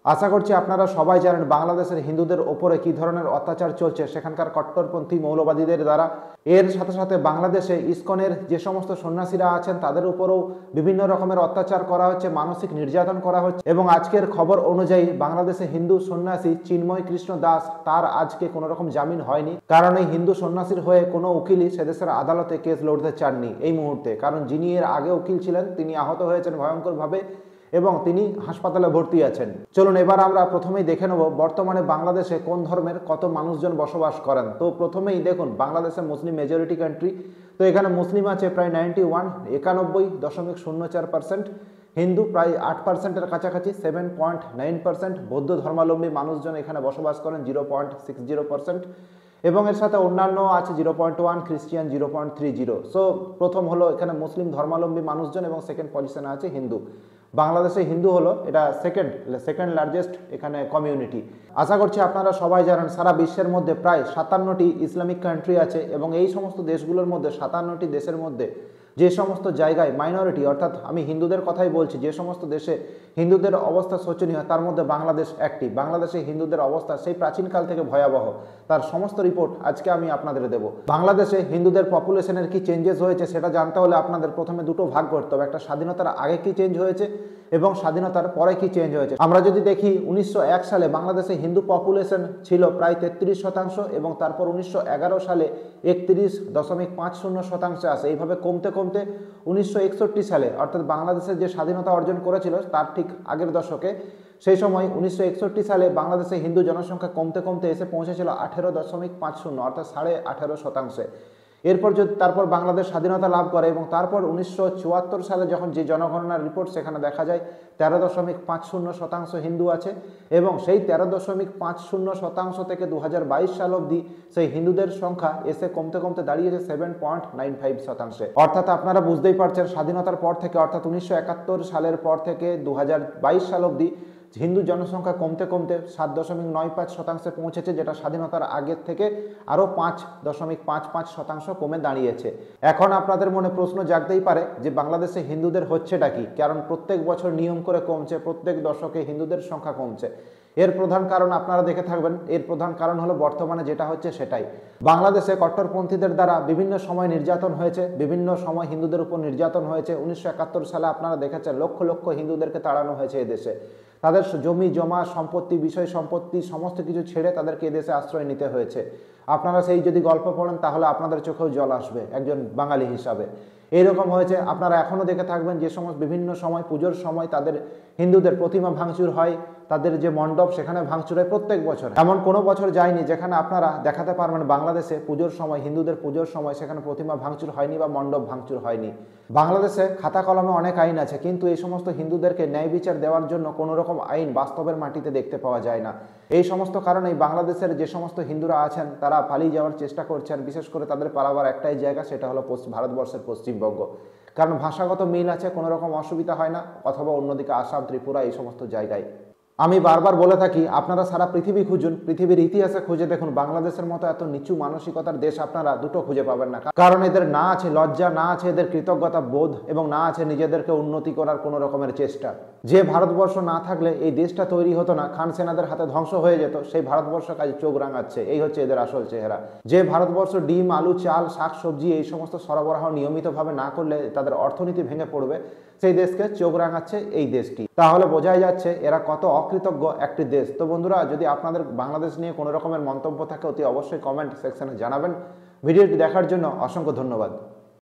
আশা করছি আপনারা সবাই জানেন বাংলাদেশের হিন্দুদের ওপরে কি ধরনের অত্যাচার চলছে সেখানকার কট্টরপন্থী মৌলবাদীদের দ্বারা। এর সাথে সাথে বাংলাদেশে ইসকনের যে সমস্ত সন্ন্যাসীরা আছেন তাদের উপরেও বিভিন্ন রকমের অত্যাচার করা হচ্ছে, মানসিক নির্যাতন করা হচ্ছে। এবং আজকের খবর অনুযায়ী বাংলাদেশে হিন্দু সন্ন্যাসী চিন্ময় কৃষ্ণ দাস তার আজকে কোনো রকম জামিন হয়নি, কারণ এই হিন্দু সন্ন্যাসীর হয়ে কোনো উকিলই সেদেশের আদালতে কেস লড়তে চাননি এই মুহূর্তে। কারণ যিনি এর আগে উকিল ছিলেন তিনি আহত হয়েছেন ভয়ঙ্করভাবে এবং তিনি হাসপাতালে ভর্তি আছেন। চলুন এবার আমরা প্রথমেই দেখে নেব বর্তমানে বাংলাদেশে কোন ধর্মের কত মানুষজন বসবাস করেন। তো প্রথমেই দেখুন বাংলাদেশে মুসলিম মেজরিটি কান্ট্রি, তো এখানে মুসলিম আছে প্রায় 91.04%, হিন্দু প্রায় 8%-এর কাছাকাছি 7.9%, বৌদ্ধ ধর্মাবলম্বী মানুষজন এখানে বসবাস করেন 0.60%, এবং এর সাথে অন্যান্য আছে 0.1, খ্রিস্টিয়ান 0.30। সো প্রথম হলো এখানে মুসলিম ধর্মাবলম্বী মানুষজন এবং সেকেন্ড পজিশনে আছে হিন্দু। বাংলাদেশে হিন্দু হলো এটা সেকেন্ড লার্জেস্ট এখানে কমিউনিটি। আশা করছি আপনারা সবাই জানেন সারা বিশ্বের মধ্যে প্রায় 57টি ইসলামিক কান্ট্রি আছে এবং এই সমস্ত দেশগুলোর মধ্যে 57টি দেশের মধ্যে যে সমস্ত জায়গায় মাইনরিটি, অর্থাৎ আমি হিন্দুদের কথাই বলছি, যে সমস্ত দেশে হিন্দুদের অবস্থা শোচনীয় তার মধ্যে বাংলাদেশ একটি। বাংলাদেশে হিন্দুদের অবস্থা সেই প্রাচীনকাল থেকে ভয়াবহ, তার সমস্ত রিপোর্ট আজকে আমি আপনাদের দেব। বাংলাদেশে হিন্দুদের পপুলেশনের কি চেঞ্জেস হয়েছে সেটা জানতে হলে আপনাদের প্রথমে দুটো ভাগ করতে হবে, একটা স্বাধীনতার আগে কি চেঞ্জ হয়েছে এবং স্বাধীনতার পরে কি চেঞ্জ হয়েছে। আমরা যদি দেখি 1901 সালে বাংলাদেশে হিন্দু পপুলেশন ছিল প্রায় 33% এবং তারপর 1911 সালে 31.50% আসে। এইভাবে কমতে কমতে 1961 সালে অর্থাৎ বাংলাদেশের যে স্বাধীনতা অর্জন করেছিল তার ঠিক আগের দশকে, সেই সময় 1961 সালে বাংলাদেশে হিন্দু জনসংখ্যা কমতে কমতে এসে পৌঁছেছিল 18.50 অর্থাৎ 18.5%। এরপর তারপর বাংলাদেশ স্বাধীনতা লাভ করে এবং তারপর 1974 সালে যখন যে জনগণনার রিপোর্ট সেখানে দেখা যায় 13.50% হিন্দু আছে এবং সেই 13.50% থেকে 2022 সাল অবধি সেই হিন্দুদের সংখ্যা এসে কমতে কমতে দাঁড়িয়েছে 7.95%। অর্থাৎ আপনারা বুঝতেই পারছেন স্বাধীনতার পর থেকে অর্থাৎ 1971 সালের পর থেকে 2022 সাল অবধি হিন্দু জনসংখ্যা কমতে কমতে 7.95% পৌঁছেছে, যেটা স্বাধীনতার আগের থেকে আরও 5.55% কমে দাঁড়িয়েছে। এখন আপনাদের মনে প্রশ্ন জাগতেই পারে যে বাংলাদেশে হিন্দুদের হচ্ছেটা কি, কারণ প্রত্যেক বছর নিয়ম করে কমছে, প্রত্যেক দশকে হিন্দুদের সংখ্যা কমছে। এর প্রধান কারণ আপনারা দেখে থাকবেন, এর প্রধান কারণ হলো বর্তমানে যেটা হচ্ছে সেটাই। বাংলাদেশে কট্টরপন্থীদের দ্বারা বিভিন্ন সময় নির্যাতন হয়েছে, বিভিন্ন সময় হিন্দুদের উপর নির্যাতন হয়েছে। 1971 সালে আপনারা দেখেছেন লক্ষ লক্ষ হিন্দুদেরকে তাড়ানো হয়েছে এদেশে, তাদের জমি জমা সম্পত্তি বিষয় সম্পত্তি সমস্ত কিছু ছেড়ে তাদেরকে এদেশে আশ্রয় নিতে হয়েছে। আপনারা সেই যদি গল্প পড়েন তাহলে আপনাদের চোখেও জল আসবে একজন বাঙালি হিসাবে। এইরকম হয়েছে, আপনারা এখনও দেখে থাকবেন যে সমস্ত বিভিন্ন সময় পুজোর সময় তাদের হিন্দুদের প্রতিমা ভাঙচুর হয়, তাদের যে মণ্ডপ সেখানে ভাঙচুর হয় প্রত্যেক বছর। এমন কোনো বছর যায়নি যেখানে আপনারা দেখাতে পারবেন বাংলাদেশে পুজোর সময় হিন্দুদের পুজোর সময় সেখানে প্রতিমা ভাঙচুর হয়নি বা মণ্ডপ ভাঙচুর হয়নি। বাংলাদেশে খাতা কলমে অনেক আইন আছে, কিন্তু এই সমস্ত হিন্দুদেরকে ন্যায় বিচার দেওয়ার জন্য কোনো রকম আইন বাস্তবের মাটিতে দেখতে পাওয়া যায় না। এই সমস্ত কারণেই বাংলাদেশের যে সমস্ত হিন্দুরা আছেন তারা পালিয়ে যাওয়ার চেষ্টা করছেন, বিশেষ করে তাদের পালাবার একটাই জায়গা, সেটা হলো ভারতবর্ষের পশ্চিমবঙ্গ। কারণ ভাষাগত মিল আছে, কোনো রকম অসুবিধা হয় না, অথবা অন্যদিকে আসাম, ত্রিপুরা এই সমস্ত জায়গায়। আমি বারবার বলে থাকি আপনারা সারা পৃথিবী খুঁজুন, পৃথিবীর ইতিহাসে খুঁজে দেখুন, বাংলাদেশের মতো এত নিচু মানসিকতার দেশ আপনারা দুটো খুঁজে পাবেন না। কারণ এদের না আছে লজ্জা, না আছে এদের কৃতজ্ঞতা বোধ, এবং না আছে নিজেদেরকে উন্নতি করার কোনো রকমের চেষ্টা। যে ভারতবর্ষ না থাকলে এই দেশটা তৈরি হতো না, খান সেনাদের হাতে ধ্বংস হয়ে যেত, সেই ভারতবর্ষ কাজ চোখ রাঙাচ্ছে। এই হচ্ছে এদের আসল চেহারা। যে ভারতবর্ষ ডিম আলু চাল শাক সবজি এই সমস্ত সরবরাহ নিয়মিতভাবে না করলে তাদের অর্থনীতি ভেঙে পড়বে, সেই দেশকে চোখ রাঙাচ্ছে এই দেশটি। তাহলে বোঝাই যাচ্ছে এরা কত অকৃতজ্ঞ একটি দেশ। তো বন্ধুরা, যদি আপনাদের বাংলাদেশ নিয়ে কোনো রকমের মন্তব্য থাকে অতি অবশ্যই কমেন্ট সেকশনে জানাবেন। ভিডিওটি দেখার জন্য অসংখ্য ধন্যবাদ।